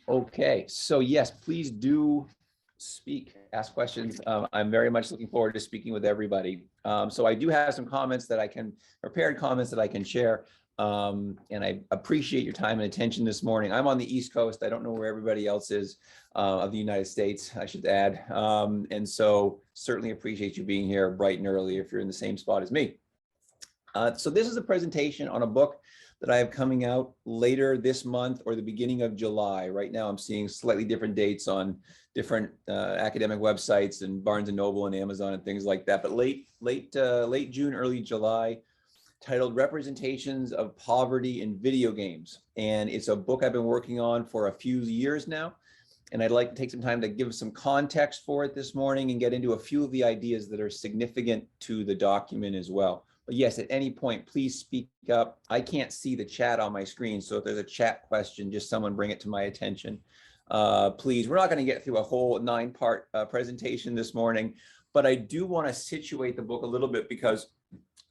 Okay, so yes, please do speak, ask questions. I'm very much looking forward to speaking with everybody. So I do have some comments that I can, prepared comments that I can share. And I appreciate your time and attention this morning. I'm on the East Coast. I don't know where everybody else is of the United States, I should add. And so certainly appreciate you being here bright and early if you're in the same spot as me. So this is a presentation on a book that I have coming out later this month or the beginning of July. Right now I'm seeing slightly different dates on different academic websites and Barnes and Noble and Amazon and things like that, but late June, early July, titled Representations of Poverty in Video Games. And it's a book I've been working on for a few years now. And I'd like to take some time to give some context for it this morning and get into a few of the ideas that are significant to the document as well. But yes, at any point, please speak up. I can't see the chat on my screen, so if there's a chat question, just someone bring it to my attention. Please, we're not going to get through a whole 9-part presentation this morning, but I do want to situate the book a little bit because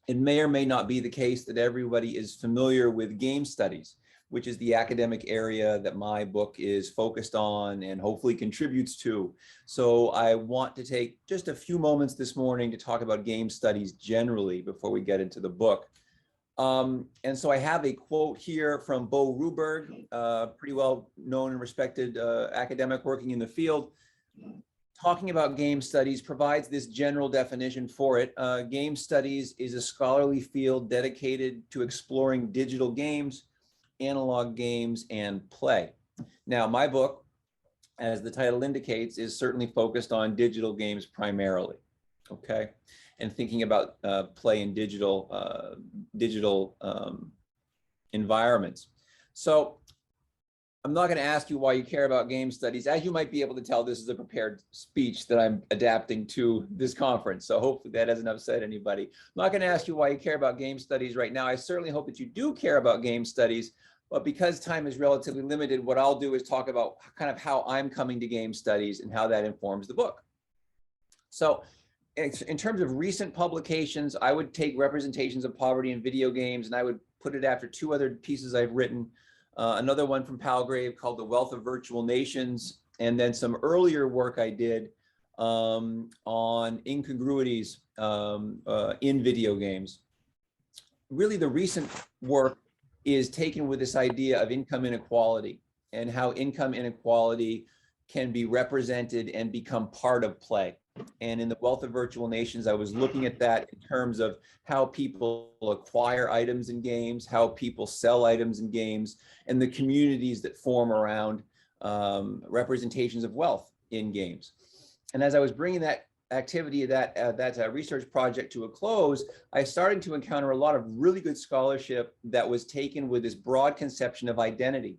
it may or may not be the case that everybody is familiar with game studies, which is the academic area that my book is focused on and hopefully contributes to. So I want to take just a few moments this morning to talk about game studies generally before we get into the book. And so I have a quote here from Bo Ruberg, pretty well known and respected academic working in the field, talking about game studies, provides this general definition for it. Game studies is a scholarly field dedicated to exploring digital games, analog games, and play. Now, my book, as the title indicates, is certainly focused on digital games primarily, okay? And thinking about play in digital environments. So I'm not going to ask you why you care about game studies. As you might be able to tell, this is a prepared speech that I'm adapting to this conference. So hopefully that doesn't upset anybody. I'm not going to ask you why you care about game studies right now. I certainly hope that you do care about game studies. But because time is relatively limited, what I'll do is talk about kind of how I'm coming to game studies and how that informs the book. So in terms of recent publications, I would take Representations of Poverty in Video Games and I would put it after 2 other pieces I've written. Another one from Palgrave called The Wealth of Virtual Nations, and then some earlier work I did on incongruities in video games. Really, the recent work is taken with this idea of income inequality and how income inequality can be represented and become part of play. And in The Wealth of Virtual Nations, I was looking at that in terms of how people acquire items in games, how people sell items in games, and the communities that form around representations of wealth in games. And as I was bringing that activity, that research project to a close, I started to encounter a lot of really good scholarship that was taken with this broad conception of identity.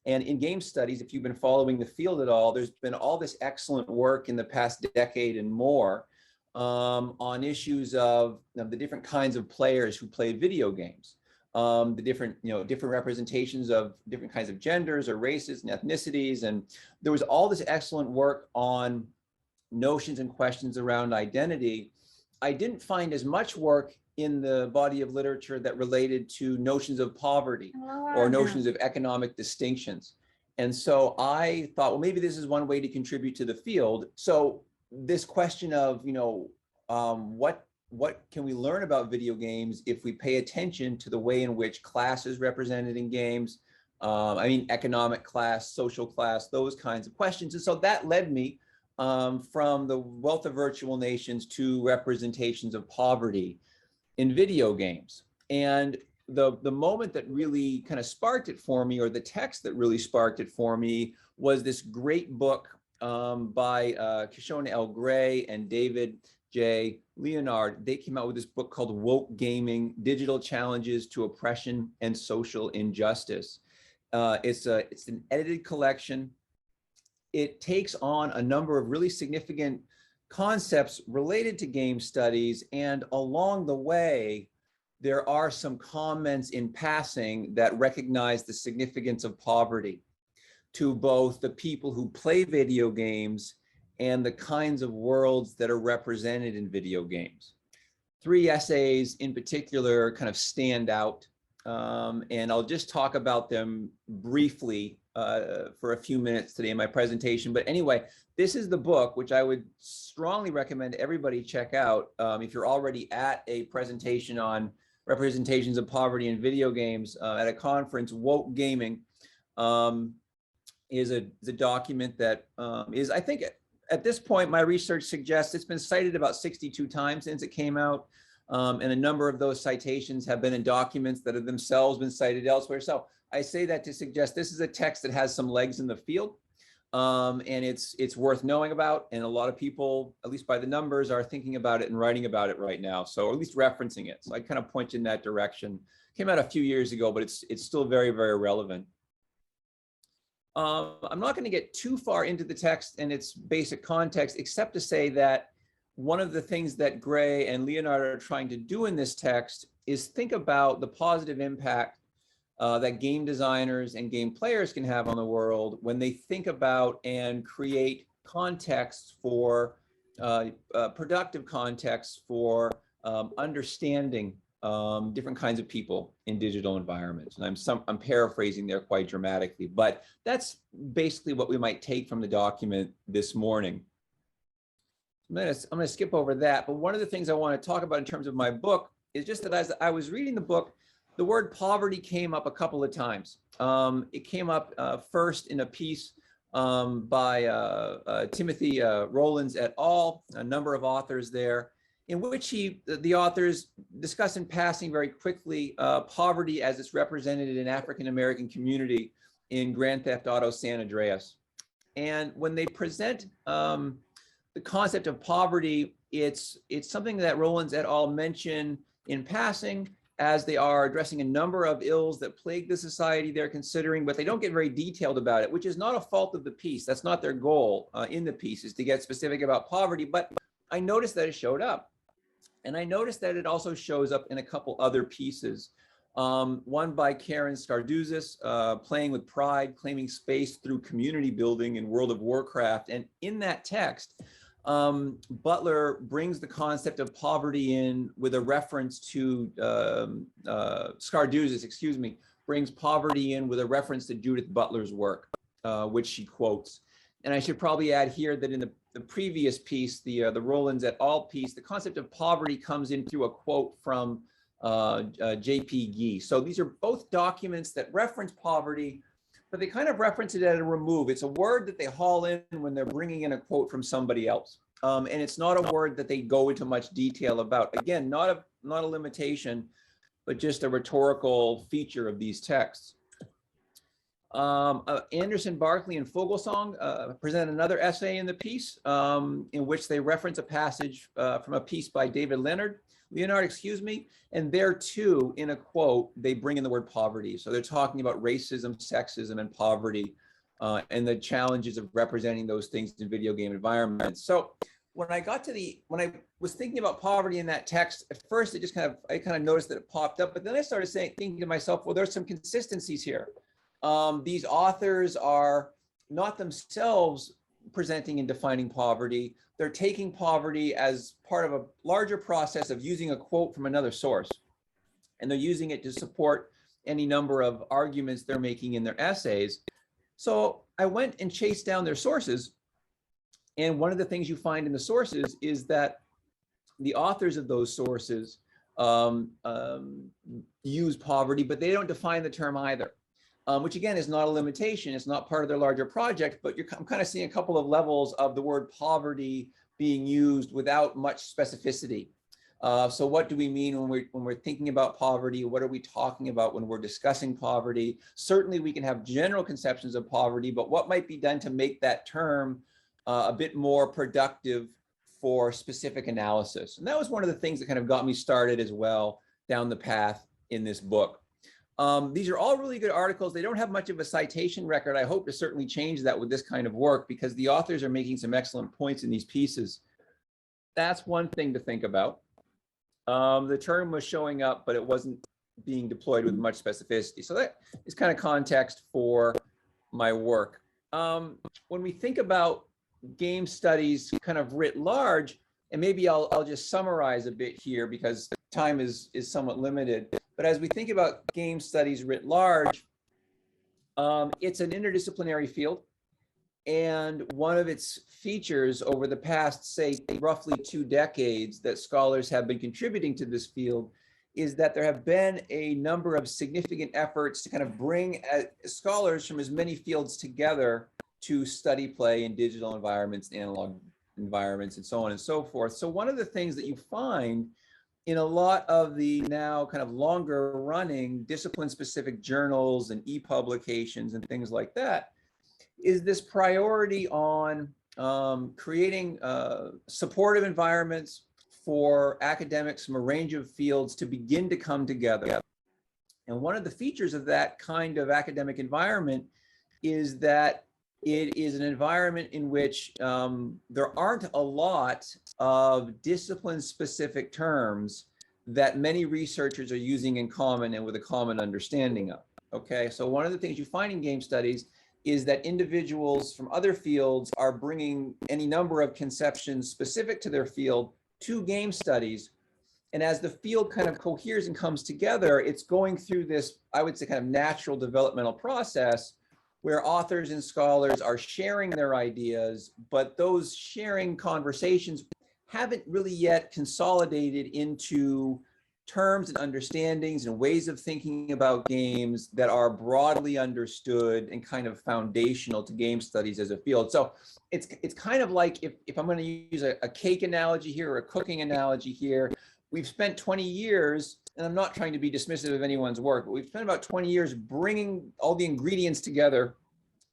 And in game studies, if you've been following the field at all, there's been all this excellent work in the past decade and more on issues of the different kinds of players who play video games, the different representations of different kinds of genders or races and ethnicities. And there was all this excellent work on notions and questions around identity. I didn't find as much work in the body of literature that related to notions of poverty or notions of economic distinctions. And so I thought, well, maybe this is one way to contribute to the field. So this question of, what can we learn about video games if we pay attention to the way in which class is represented in games? Economic class, social class, those kinds of questions. And so that led me from The Wealth of Virtual Nations to Representations of Poverty in Video Games. And the moment that really kind of sparked it for me, or the text that really sparked it for me, was this great book by Kishona L. Gray and David J. Leonard. They came out with this book called Woke Gaming: Digital Challenges to Oppression and Social Injustice. It's an edited collection. It takes on a number of really significant concepts related to game studies, and along the way, there are some comments in passing that recognize the significance of poverty to both the people who play video games and the kinds of worlds that are represented in video games. 3 essays in particular kind of stand out, and I'll just talk about them briefly for a few minutes today in my presentation. But anyway, this is the book, which I would strongly recommend everybody check out. If you're already at a presentation on representations of poverty in video games at a conference, Woke Gaming is a document that is, I think, at this point, my research suggests it's been cited about 62 times since it came out. And a number of those citations have been in documents that have themselves been cited elsewhere. So I say that to suggest this is a text that has some legs in the field, and it's worth knowing about. And a lot of people, at least by the numbers, are thinking about it and writing about it right now. So, or at least referencing it. So I kind of point in that direction. Came out a few years ago, but it's still very, very relevant. I'm not going to get too far into the text and its basic context, except to say that one of the things that Gray and Leonard are trying to do in this text is think about the positive impact that game designers and game players can have on the world when they think about and create contexts for productive contexts for understanding different kinds of people in digital environments. And I'm paraphrasing there quite dramatically, but that's basically what we might take from the document this morning. I'm going to skip over that, but one of the things I want to talk about in terms of my book is just that as I was reading the book, the word poverty came up a couple of times. It came up first in a piece by Timothy Rowlands et al., a number of authors there, in which the authors discuss in passing very quickly poverty as it's represented in African-American community in Grand Theft Auto San Andreas. And when they present the concept of poverty, it's something that Rowlands et al. Mention in passing as they are addressing a number of ills that plague the society they're considering, but they don't get very detailed about it, which is not a fault of the piece. That's not their goal in the piece, is to get specific about poverty. But I noticed that it showed up. And I noticed that it also shows up in a couple other pieces. One by Karen Skarduzis, Playing with Pride, Claiming Space Through Community Building in World of Warcraft. And in that text, Butler brings the concept of poverty in with a reference to, Skarduzis, excuse me, brings poverty in with a reference to Judith Butler's work, which she quotes. And I should probably add here that in the previous piece, the Rowlands et al. Piece, the concept of poverty comes in through a quote from J.P. Gee. So these are both documents that reference poverty, but they kind of reference it at a remove. It's a word that they haul in when they're bringing in a quote from somebody else. And it's not a word that they go into much detail about. Again, not a limitation, but just a rhetorical feature of these texts. Anderson, Barkley, and Fogelsong present another essay in the piece in which they reference a passage from a piece by David Leonard, excuse me, and there too, in a quote, they bring in the word poverty. So they're talking about racism, sexism, and poverty, and the challenges of representing those things in video game environments. So when I was thinking about poverty in that text, at first I kind of noticed that it popped up, but then I started thinking to myself, well, there's some consistencies here. These authors are not themselves presenting and defining poverty. They're taking poverty as part of a larger process of using a quote from another source. And they're using it to support any number of arguments they're making in their essays. So I went and chased down their sources. And one of the things you find in the sources is that the authors of those sources use poverty, but they don't define the term either. Which again is not a limitation. It's not part of their larger project, but I'm kind of seeing a couple of levels of the word poverty being used without much specificity. So what do we mean when we're thinking about poverty? What are we talking about when we're discussing poverty? Certainly we can have general conceptions of poverty, but what might be done to make that term a bit more productive for specific analysis? And that was one of the things that kind of got me started as well down the path in this book. These are all really good articles. They don't have much of a citation record. I hope to certainly change that with this kind of work because the authors are making some excellent points in these pieces. That's one thing to think about. The term was showing up, but it wasn't being deployed with much specificity. So that is kind of context for my work. When we think about game studies kind of writ large, and maybe I'll just summarize a bit here because time is somewhat limited. But as we think about game studies writ large, It's an interdisciplinary field. And one of its features over the past, say, roughly 2 decades that scholars have been contributing to this field is that there have been a number of significant efforts to kind of bring scholars from as many fields together to study play in digital environments, analog environments, and so on and so forth. So one of the things that you find in a lot of the now kind of longer running discipline-specific journals and e-publications and things like that is this priority on creating supportive environments for academics from a range of fields to begin to come together. And one of the features of that kind of academic environment is that it is an environment in which there aren't a lot of discipline-specific terms that many researchers are using in common and with a common understanding of. Okay, so one of the things you find in game studies is that individuals from other fields are bringing any number of conceptions specific to their field to game studies. And as the field kind of coheres and comes together, it's going through this, I would say, kind of natural developmental process where authors and scholars are sharing their ideas, but those sharing conversations haven't really yet consolidated into terms and understandings and ways of thinking about games that are broadly understood and kind of foundational to game studies as a field. So it's kind of like if I'm going to use a cake analogy here or a cooking analogy here, we've spent 20 years, and I'm not trying to be dismissive of anyone's work, but we've spent about 20 years bringing all the ingredients together,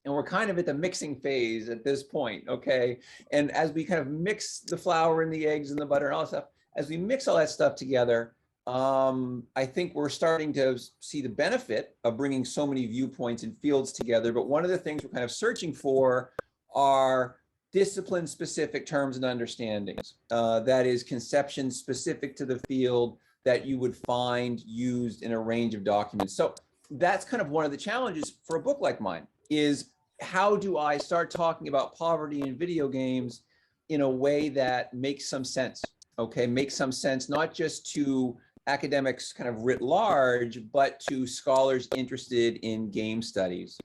and we're kind of at the mixing phase at this point, okay? And as we kind of mix the flour and the eggs and the butter and all that stuff, as we mix all that stuff together, I think we're starting to see the benefit of bringing so many viewpoints and fields together. But one of the things we're kind of searching for are discipline-specific terms and understandings. That is, conceptions specific to the field that you would find used in a range of documents. So that's kind of one of the challenges for a book like mine, is how do I start talking about poverty in video games in a way that makes some sense, okay? Makes some sense, not just to academics kind of writ large, but to scholars interested in game studies.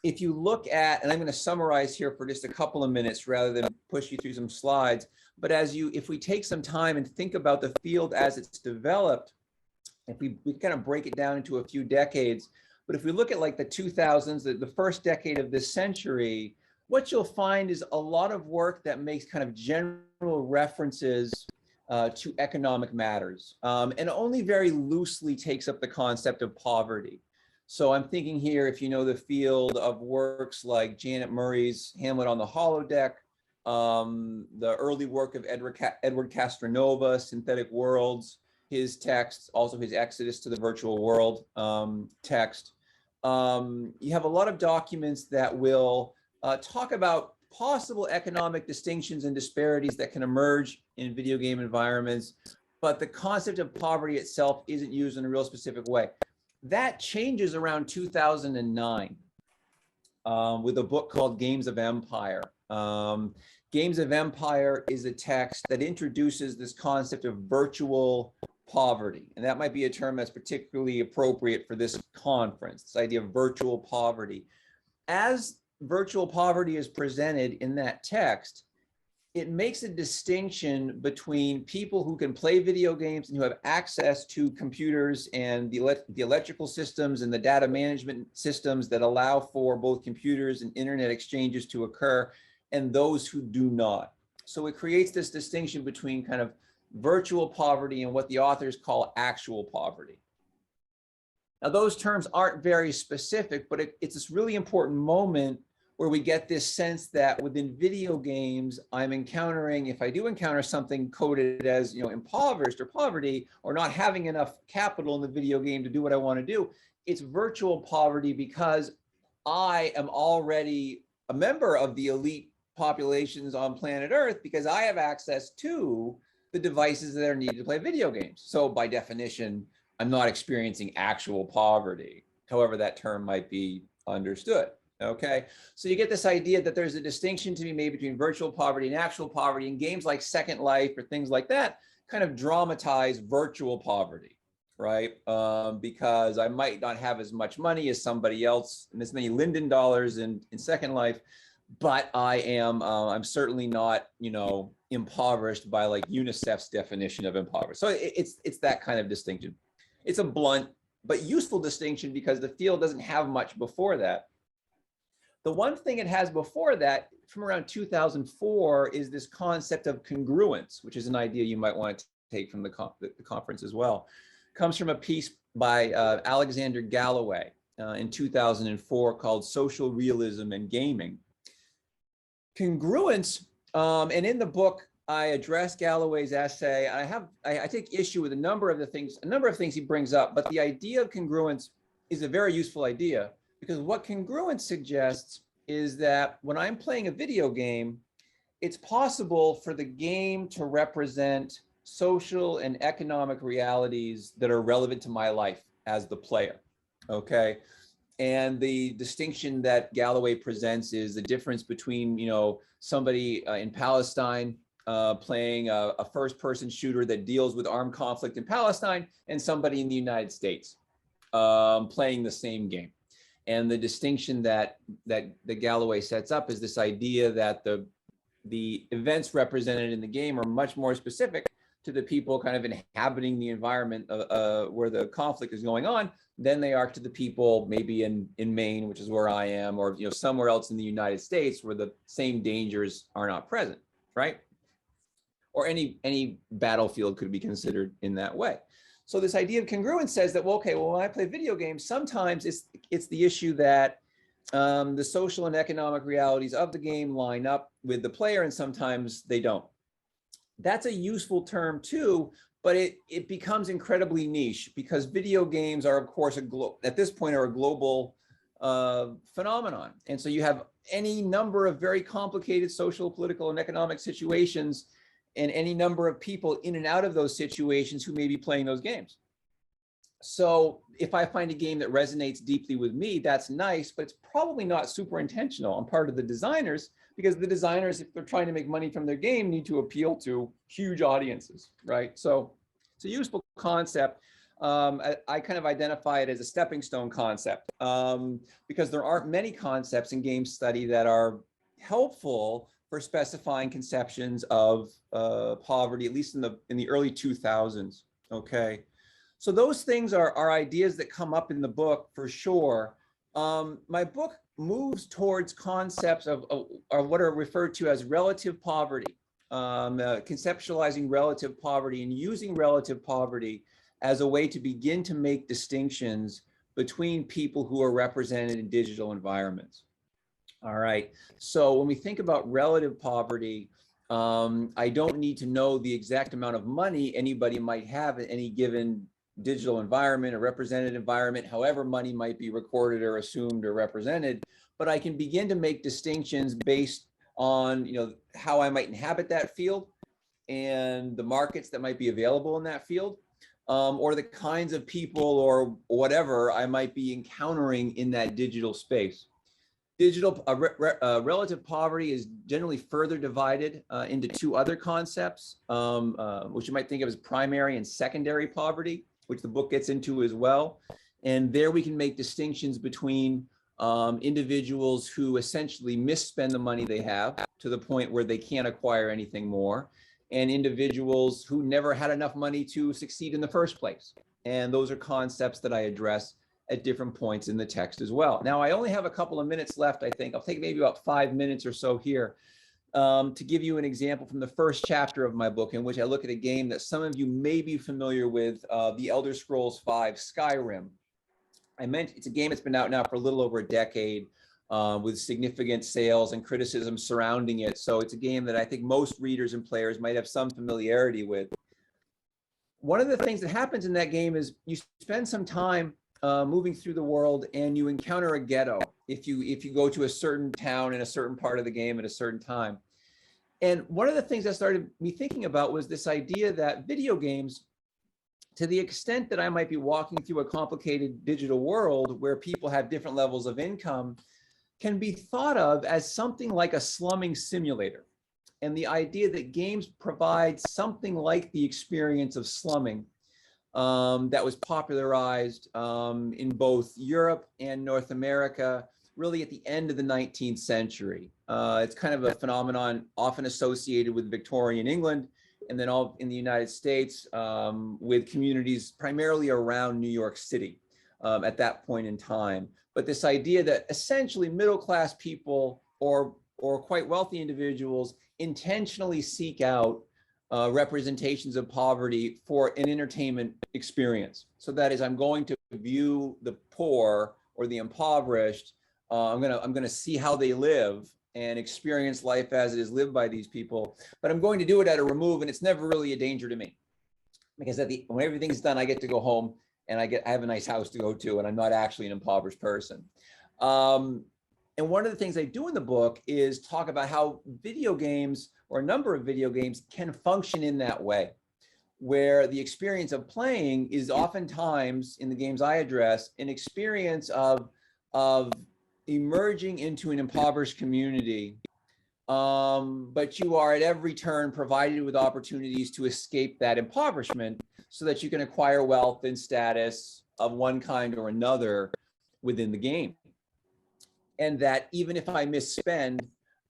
If you look at, and I'm going to summarize here for just a couple of minutes rather than push you through some slides, but if we take some time and think about the field as it's developed, if we kind of break it down into a few decades, but if we look at like the 2000s, the first decade of this century, what you'll find is a lot of work that makes kind of general references to economic matters, and only very loosely takes up the concept of poverty. So I'm thinking here, if you know the field of works like Janet Murray's Hamlet on the Holodeck, the early work of Edward Castronova, Synthetic Worlds, his text, also his Exodus to the Virtual World text. You have a lot of documents that will talk about possible economic distinctions and disparities that can emerge in video game environments, but the concept of poverty itself isn't used in a real specific way. That changes around 2009 with a book called Games of Empire. Games of Empire is a text that introduces this concept of virtual poverty, and that might be a term that's particularly appropriate for this conference, this idea of virtual poverty. As virtual poverty is presented in that text, it makes a distinction between people who can play video games and who have access to computers and the electrical systems and the data management systems that allow for both computers and internet exchanges to occur, and those who do not. So it creates this distinction between kind of virtual poverty and what the authors call actual poverty. Now, those terms aren't very specific, but it's this really important moment where we get this sense that within video games, I'm encountering, if I do encounter something coded as, impoverished or poverty, or not having enough capital in the video game to do what I want to do, it's virtual poverty because I am already a member of the elite populations on planet Earth because I have access to the devices that are needed to play video games. So by definition, I'm not experiencing actual poverty, however that term might be understood. Okay, so you get this idea that there's a distinction to be made between virtual poverty and actual poverty, and games like Second Life or things like that kind of dramatize virtual poverty. right? Because I might not have as much money as somebody else and as many Linden dollars in Second Life, but I'm certainly not, you know, impoverished by like UNICEF's definition of impoverished. So it's that kind of distinction. It's a blunt but useful distinction because the field doesn't have much before that. The one thing it has before that, from around 2004, is this concept of congruence, which is an idea you might want to take from the conference as well. Comes from a piece by Alexander Galloway in 2004 called Social Realism and Gaming. Congruence, and in the book, I address Galloway's essay. I take issue with a number of things he brings up, but the idea of congruence is a very useful idea, because what congruence suggests is that when I'm playing a video game, it's possible for the game to represent social and economic realities that are relevant to my life as the player, okay? And the distinction that Galloway presents is the difference between, you know, somebody in Palestine playing a first-person shooter that deals with armed conflict in Palestine and somebody in the United States playing the same game. And the distinction that Galloway sets up is this idea that the events represented in the game are much more specific to the people kind of inhabiting the environment where the conflict is going on than they are to the people maybe in Maine, which is where I am, or, you know, somewhere else in the United States where the same dangers are not present, right? Or any battlefield could be considered in that way. So this idea of congruence says that, well, okay, well, when I play video games, sometimes it's the issue that the social and economic realities of the game line up with the player, and sometimes they don't. That's a useful term too, but it becomes incredibly niche because video games are, of course, at this point are a global phenomenon. And so you have any number of very complicated social, political, and economic situations, and any number of people in and out of those situations who may be playing those games. So if I find a game that resonates deeply with me, that's nice, but it's probably not super intentional on part of the designers, because the designers, if they're trying to make money from their game, need to appeal to huge audiences, right? So it's a useful concept. I kind of identify it as a stepping stone concept because there aren't many concepts in game study that are helpful for specifying conceptions of poverty, at least in the early 2000s, okay? So those things are ideas that come up in the book for sure. My book moves towards concepts of what are referred to as relative poverty, conceptualizing relative poverty and using relative poverty as a way to begin to make distinctions between people who are represented in digital environments. All right, so when we think about relative poverty, I don't need to know the exact amount of money anybody might have in any given digital environment or represented environment, however money might be recorded or assumed or represented, but I can begin to make distinctions based on, you know, how I might inhabit that field and the markets that might be available in that field, or the kinds of people or whatever I might be encountering in that digital space. Relative poverty is generally further divided into two other concepts, which you might think of as primary and secondary poverty, which the book gets into as well. And there we can make distinctions between individuals who essentially misspend the money they have to the point where they can't acquire anything more, and individuals who never had enough money to succeed in the first place. And those are concepts that I address at different points in the text as well. Now, I only have a couple of minutes left, I think. I'll take maybe about 5 minutes or so here to give you an example from the first chapter of my book, in which I look at a game that some of you may be familiar with, The Elder Scrolls V: Skyrim. It's a game that's been out now for a little over a decade with significant sales and criticism surrounding it. So it's a game that I think most readers and players might have some familiarity with. One of the things that happens in that game is you spend some time moving through the world, and you encounter a ghetto if you go to a certain town in a certain part of the game at a certain time. And one of the things that started me thinking about was this idea that video games, to the extent that I might be walking through a complicated digital world where people have different levels of income, can be thought of as something like a slumming simulator. And the idea that games provide something like the experience of slumming, that was popularized in both Europe and North America, really at the end of the 19th century. It's kind of a phenomenon often associated with Victorian England, and then all in the United States with communities primarily around New York City at that point in time. But this idea that essentially middle-class people or quite wealthy individuals intentionally seek out representations of poverty for an entertainment experience. So that is, I'm going to view the poor or the impoverished. I'm gonna see how they live and experience life as it is lived by these people. But I'm going to do it at a remove, and it's never really a danger to me, because when everything's done, I get to go home and I have a nice house to go to, and I'm not actually an impoverished person. And one of the things I do in the book is talk about how video games, or a number of video games, can function in that way, where the experience of playing is oftentimes, in the games I address, an experience of emerging into an impoverished community, but you are at every turn provided with opportunities to escape that impoverishment so that you can acquire wealth and status of one kind or another within the game. And that even if I misspend,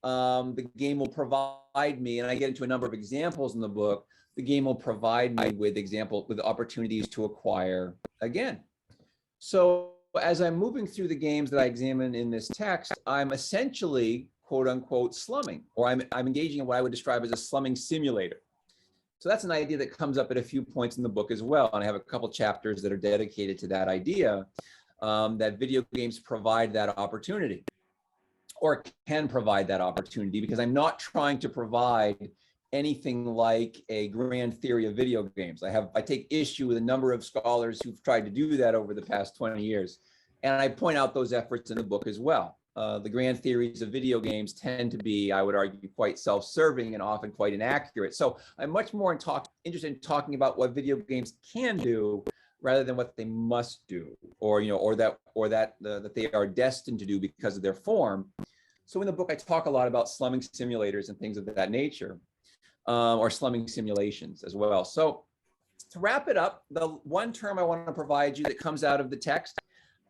the game will provide me, and I get into a number of examples in the book, the game will provide me with opportunities to acquire again. So as I'm moving through the games that I examine in this text, I'm essentially, quote unquote, slumming, or I'm engaging in what I would describe as a slumming simulator. So that's an idea that comes up at a few points in the book as well. And I have a couple chapters that are dedicated to that idea, that video games provide that opportunity, or can provide that opportunity, because I'm not trying to provide anything like a grand theory of video games. I take issue with a number of scholars who've tried to do that over the past 20 years. And I point out those efforts in the book as well. The grand theories of video games tend to be, I would argue, quite self-serving and often quite inaccurate. So I'm much more interested in talking about what video games can do rather than what they must do, or that they are destined to do because of their form. So in the book, I talk a lot about slumming simulators and things of that nature, or slumming simulations as well. So to wrap it up, the one term I want to provide you that comes out of the text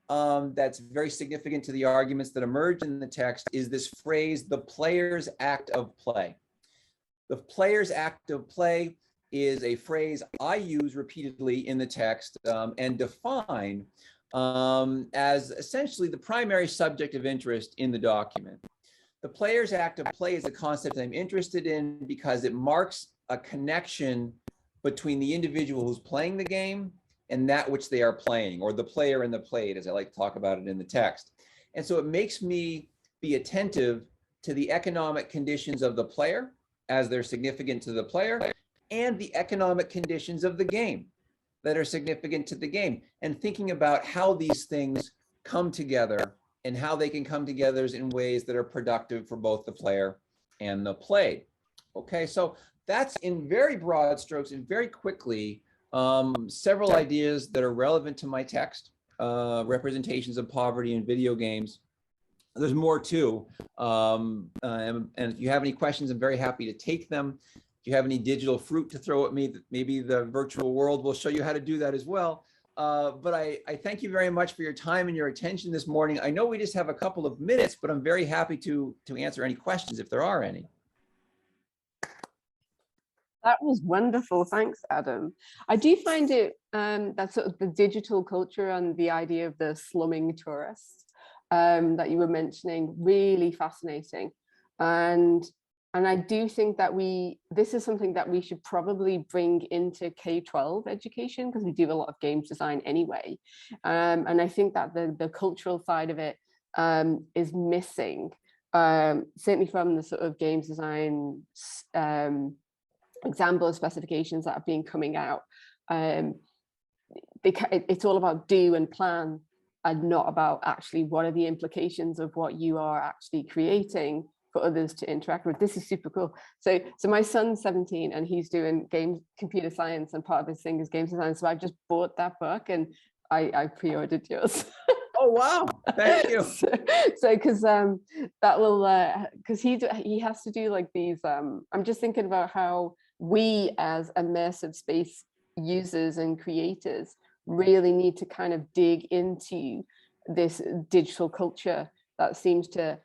that's very significant to the arguments that emerge in the text is this phrase, the player's act of play. The player's act of play is a phrase I use repeatedly in the text and define as essentially the primary subject of interest in the document. The player's act of play is a concept I'm interested in because it marks a connection between the individual who's playing the game and that which they are playing, or the player and the played, as I like to talk about it in the text. And so it makes me be attentive to the economic conditions of the player as they're significant to the player, and the economic conditions of the game that are significant to the game, and thinking about how these things come together and how they can come together in ways that are productive for both the player and the played. Okay, so that's in very broad strokes and very quickly several ideas that are relevant to my text, representations of poverty in video games. There's more too, and if you have any questions, I'm very happy to take them. If you have any digital fruit to throw at me, maybe the virtual world will show you how to do that as well. But I thank you very much for your time and your attention this morning. I know we just have a couple of minutes, but I'm very happy to answer any questions if there are any. That was wonderful. Thanks, Adam. I do find it that sort of the digital culture and the idea of the slumming tourist that you were mentioning really fascinating. And I do think that this is something that we should probably bring into K-12 education, because we do a lot of games design anyway. And I think that the cultural side of it is missing, certainly from the sort of games design example specifications that have been coming out. It's all about do and plan, and not about actually what are the implications of what you are actually creating for others to interact with. This is super cool. So my son's 17 and he's doing computer science, and part of his thing is games design. So I've just bought that book and I pre-ordered yours. Oh, wow. Thank you. So because that will, because he has to do like these, I'm just thinking about how we as immersive space users and creators really need to kind of dig into this digital culture that seems to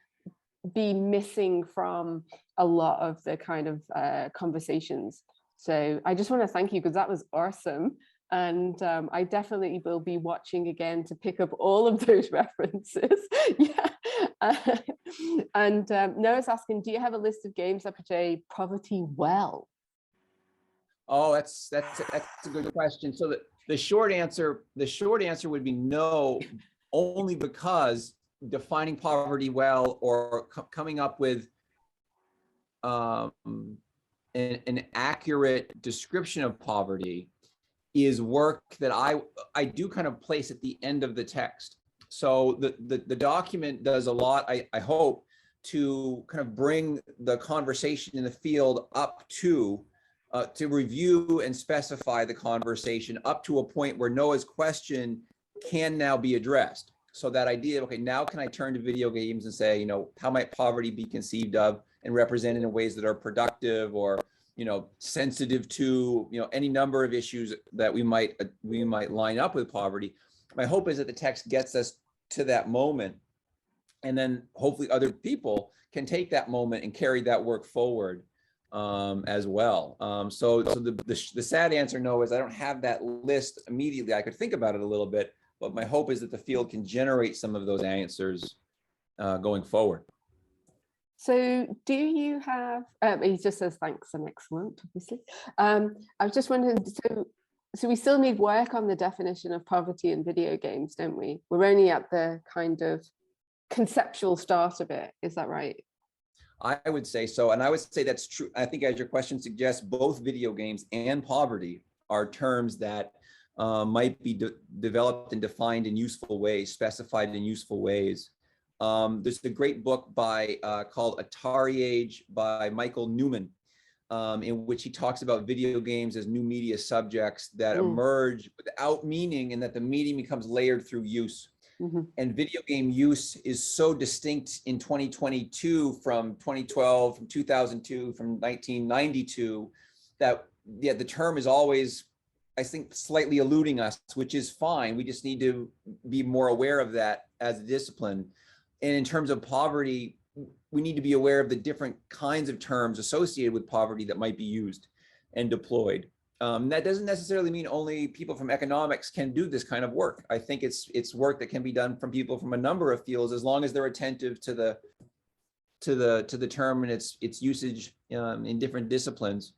be missing from a lot of the kind of conversations. So I just want to thank you, because that was awesome. And I definitely will be watching again to pick up all of those references. Yeah. And Noah's asking, do you have a list of games that portray poverty well? Oh, that's a good question. So the short answer would be no, only because defining poverty well, or coming up with an accurate description of poverty, is work that I do kind of place at the end of the text. So the document does a lot, I hope, to kind of bring the conversation in the field up to review and specify the conversation up to a point where Noah's question can now be addressed. So that idea, okay, now can I turn to video games and say, how might poverty be conceived of and represented in ways that are productive, or sensitive to any number of issues that we might line up with poverty. My hope is that the text gets us to that moment, and then hopefully other people can take that moment and carry that work forward as well. So the sad answer, no, is I don't have that list immediately. I could think about it a little bit, but my hope is that the field can generate some of those answers going forward. So do you have, he just says, thanks and excellent, obviously. I was just wondering, so we still need work on the definition of poverty in video games, don't we? We're only at the kind of conceptual start of it, is that right? I would say so, and I would say that's true. I think, as your question suggests, both video games and poverty are terms that might be developed and defined in useful ways, specified in useful ways. There's a great book called Atari Age by Michael Newman, in which he talks about video games as new media subjects that emerge without meaning, and that the meaning becomes layered through use. And video game use is so distinct in 2022 from 2012, from 2002, from 1992, that the term is always, I think, slightly eluding us, which is fine. We just need to be more aware of that as a discipline. And in terms of poverty, we need to be aware of the different kinds of terms associated with poverty that might be used and deployed. That doesn't necessarily mean only people from economics can do this kind of work. I think it's work that can be done from people from a number of fields, as long as they're attentive to the term and its usage in different disciplines.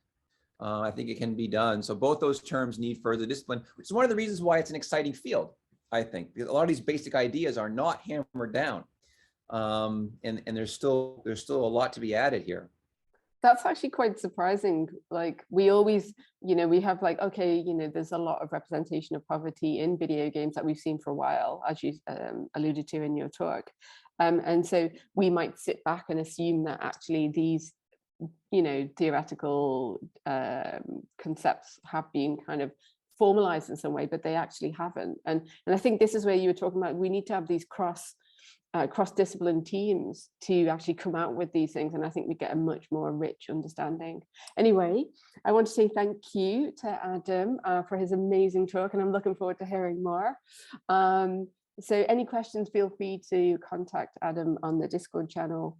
I think it can be done. So both those terms need further discipline, which is one of the reasons why it's an exciting field, I think. A lot of these basic ideas are not hammered down, and there's still a lot to be added here. That's actually quite surprising. Like, we always, we have like, okay, there's a lot of representation of poverty in video games that we've seen for a while, as you alluded to in your talk. And so we might sit back and assume that actually these, theoretical concepts have been kind of formalized in some way, but they actually haven't. And I think this is where you were talking about, we need to have these cross-discipline teams to actually come out with these things, and I think we get a much more rich understanding. Anyway, I want to say thank you to Adam for his amazing talk, and I'm looking forward to hearing more. So any questions, feel free to contact Adam on the Discord channel,